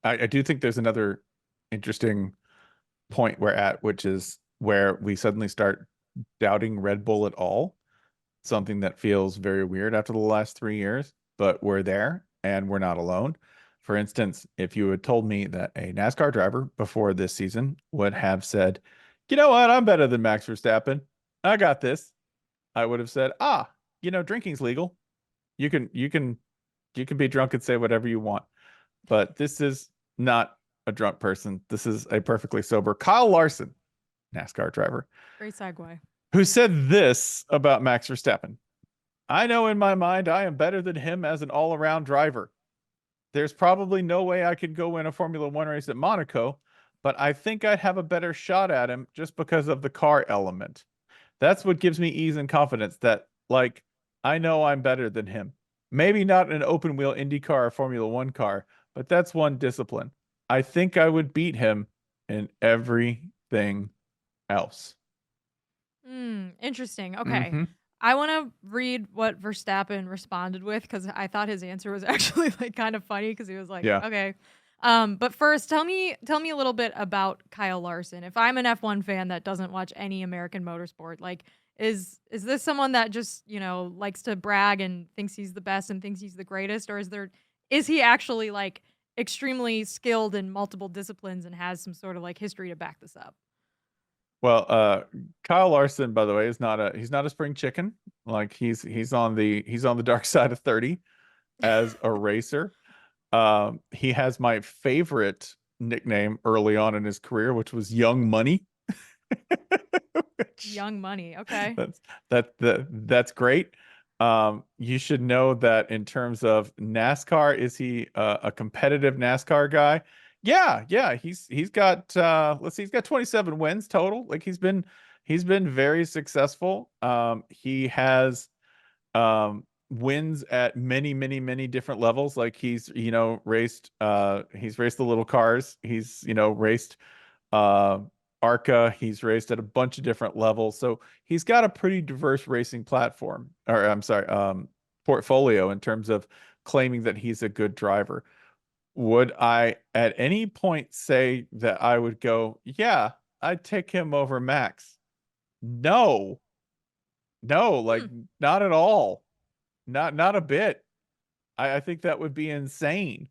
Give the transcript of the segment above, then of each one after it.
I do think there's another interesting point we're at, which is where we suddenly start doubting Red Bull at all. Something that feels very weird after the last 3 years, but we're there and we're not alone. For instance, if you had told me that a NASCAR driver before this season would have said, you know what, I'm better than Max Verstappen. I got this. I would have said, drinking's legal. You can you can you can be drunk and say whatever you want. But this is not a drunk person. This is a perfectly sober Kyle Larson, NASCAR driver, Great segue. who said this about Max Verstappen. I know in my mind I am better than him as an all-around driver. There's probably no way I could go win a Formula One race at Monaco, but I think I'd have a better shot at him just because of the car element. That's what gives me ease and confidence that, like, I know I'm better than him. Maybe not an open wheel Indy car or Formula One car, but that's one discipline. I think I would beat him in everything else. Interesting. Okay. Hmm. I want to read what Verstappen responded with because I thought his answer was actually like kind of funny because he was like, Yeah. okay. But first, tell me a little bit about Kyle Larson. If I'm an F1 fan that doesn't watch any American motorsport, like is this someone that just, likes to brag and thinks he's the best and thinks he's the greatest, or is he actually like extremely skilled in multiple disciplines and has some sort of like history to back this up? Well, Kyle Larson, by the way, he's not a spring chicken. Like he's on the dark side of 30 as a racer. He has my favorite nickname early on in his career, which was Young Money. Which Young money. Okay. that's that's great. You should know that in terms of NASCAR, is he a competitive NASCAR guy? Yeah, he's got let's see, he's got 27 wins total. Like he's been very successful. He has wins at many different levels. Like he's raced the little cars. He's raced uh ARCA. He's raced at a bunch of different levels. So he's got a pretty diverse racing platform, or I'm sorry, portfolio in terms of claiming that he's a good driver. Would I at any point say that I would go, yeah, I'd take him over Max? No, no, like Hmm. not at all. Not a bit. I think that would be insane.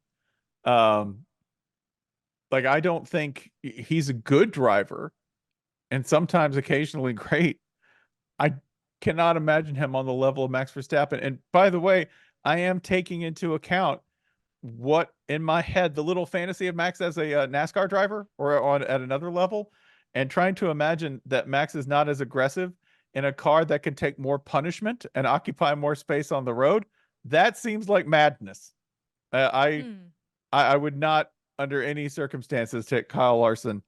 Um, like I don't think he's a good driver and sometimes occasionally great. I cannot imagine him on the level of Max Verstappen. And by the way, I am taking into account what in my head the little fantasy of Max as a NASCAR driver or on at another level, and trying to imagine that Max is not as aggressive in a car that can take more punishment and occupy more space on the road. That seems like madness. Uh, I Hmm. I would not under any circumstances take Kyle Larson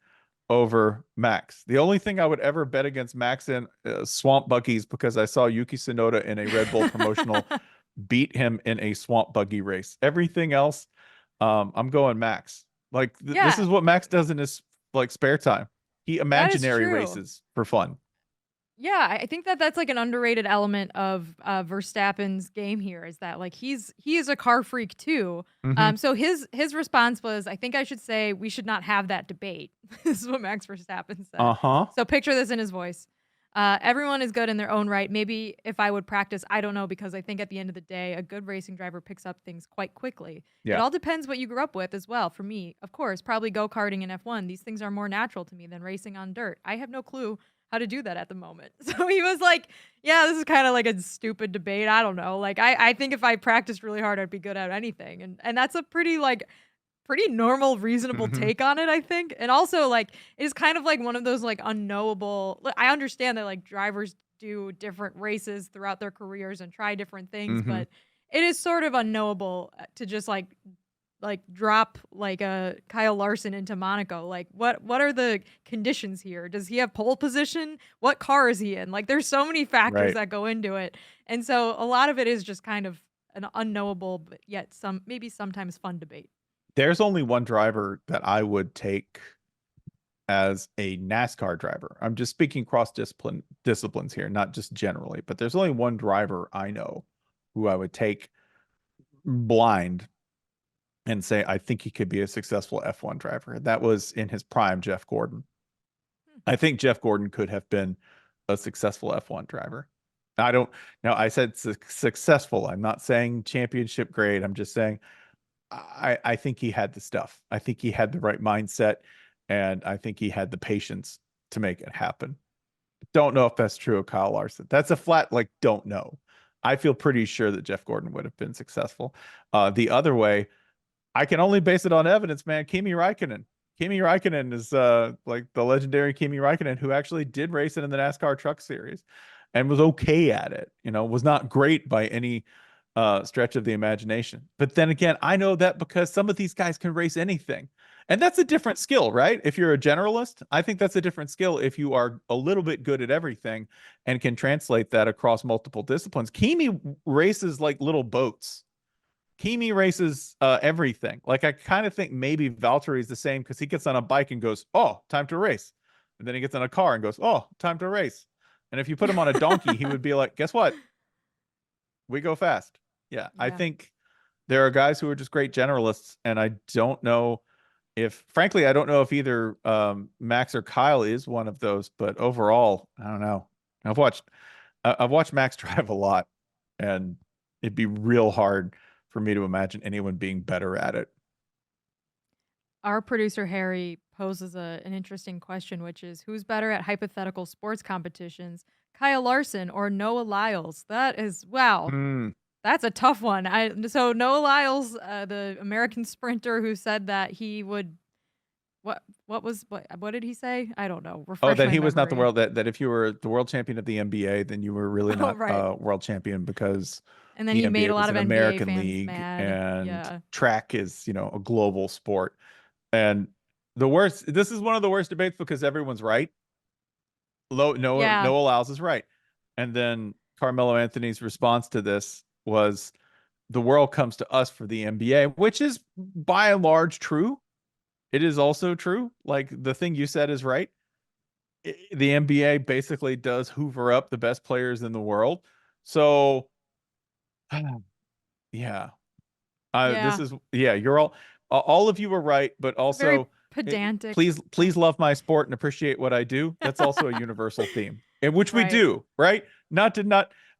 over Max. The only thing I would ever bet against Max in swamp buggies because I saw Yuki Tsunoda in a Red Bull promotional beat him in a swamp buggy race. Everything else, I'm going Max. Like this Yeah, is what Max does in his like spare time. He that is imaginary true. races for fun. Yeah, I think that that's like an underrated element of Verstappen's game here is that like he is a car freak too. Hmm. So his response was, I think I should say we should not have that debate. This is what Max Verstappen said. Uh-huh. So picture this in his voice. Everyone is good in their own right. Maybe if I would practice, I don't know, because I think at the end of the day, a good racing driver picks up things quite quickly. It Yeah. all depends what you grew up with as well. For me, of course, probably go karting and F1. These things are more natural to me than racing on dirt. I have no clue how to do that at the moment. So he was like, yeah, this is kind of like a stupid debate. I don't know. Like I think if I practiced really hard, I'd be good at anything. And that's a pretty normal, reasonable Hmm. take on it, I think. And also like it's kind of like one of those like unknowable I understand that like drivers do different races throughout their careers and try different things, Hmm. but it is sort of unknowable to just like drop like a Kyle Larson into Monaco. Like what are the conditions here? Does he have pole position? What car is he in? Like there's so many factors Right. that go into it. And so a lot of it is just kind of an unknowable but yet some maybe sometimes fun debate. There's only one driver that I would take as a NASCAR driver. I'm just speaking cross disciplines here, not just generally, but there's only one driver I know who I would take blind and say, I think he could be a successful F1 driver. That was in his prime, Jeff Gordon. Hmm. I think Jeff Gordon could have been a successful F1 driver. I don't now I said successful. I'm not saying championship grade. I'm just saying I think he had the stuff. I think he had the right mindset, and I think he had the patience to make it happen. Don't know if that's true of Kyle Larson. That's a flat, like, don't know. I feel pretty sure that Jeff Gordon would have been successful. The other way, I can only base it on evidence, man. Kimi Räikkönen. Kimi Räikkönen is like the legendary Kimi Räikkönen, who actually did race it in the NASCAR Truck Series and was okay at it. You know, was not great by any stretch of the imagination. But then again, I know that because some of these guys can race anything. And that's a different skill, right? If you're a generalist, I think that's a different skill if you are a little bit good at everything and can translate that across multiple disciplines. Kimi races like little boats. Kimi races everything. Like, I kind of think maybe Valtteri is the same because he gets on a bike and goes, "Oh, time to race," and then he gets on a car and goes, "Oh, time to race." And if you put him on a donkey, he would be like, "Guess what? We go fast." Yeah, I Yeah. think there are guys who are just great generalists, and I don't know if, frankly, I don't know if either Max or Kyle is one of those. But overall, I don't know. I've watched I've watched Max drive a lot, and it'd be real hard for me to imagine anyone being better at it. Our producer Harry poses an interesting question, which is who's better at hypothetical sports competitions, Kyle Larson or Noah Lyles? That is wow. Hmm. That's a tough one. So Noah Lyles, the American sprinter who said that he would what did he say? I don't know. Oh, Refresh that my he was not the memory. world, that if you were the world champion of the NBA, then you were really Oh, not right. world champion because And then the he made NBA a was lot of an NBA American fans league mad. and Yeah. track is, a global sport. And the worst, this is one of the worst debates because everyone's right. Yeah. Noah Lyles is right. And then Carmelo Anthony's response to this was the world comes to us for the NBA, which is by and large true. It is also true. Like, the thing you said is right. The NBA basically does hoover up the best players in the world. So, yeah, this Yeah. is, yeah, you're all of you are right, but It's a very also, pedantic please love my sport and appreciate what I do. That's also a universal theme, in which we right. do, right? Not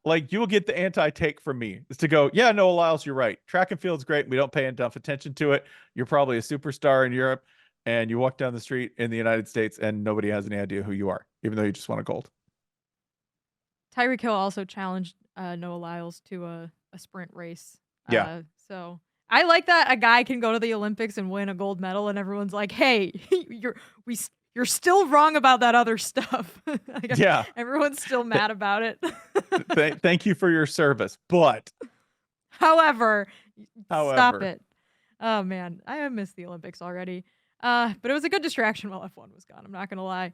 like, you will get the anti take from me is to go, yeah, Noah Lyles, you're right. Track and field's great. We don't pay enough attention to it. You're probably a superstar in Europe, and you walk down the street in the United States, and nobody has any idea who you are, even though you just won a gold. Tyreek Hill also challenged Noah Lyles to a sprint race. Yeah, So I like that a guy can go to the Olympics and win a gold medal, and everyone's like, "Hey, you're still wrong about that other stuff." Like, yeah. everyone's still Th- mad about it. thank you for your service, but However, stop however, it. Oh man, I miss the Olympics already. But it was a good distraction while F1 was gone. I'm not gonna lie.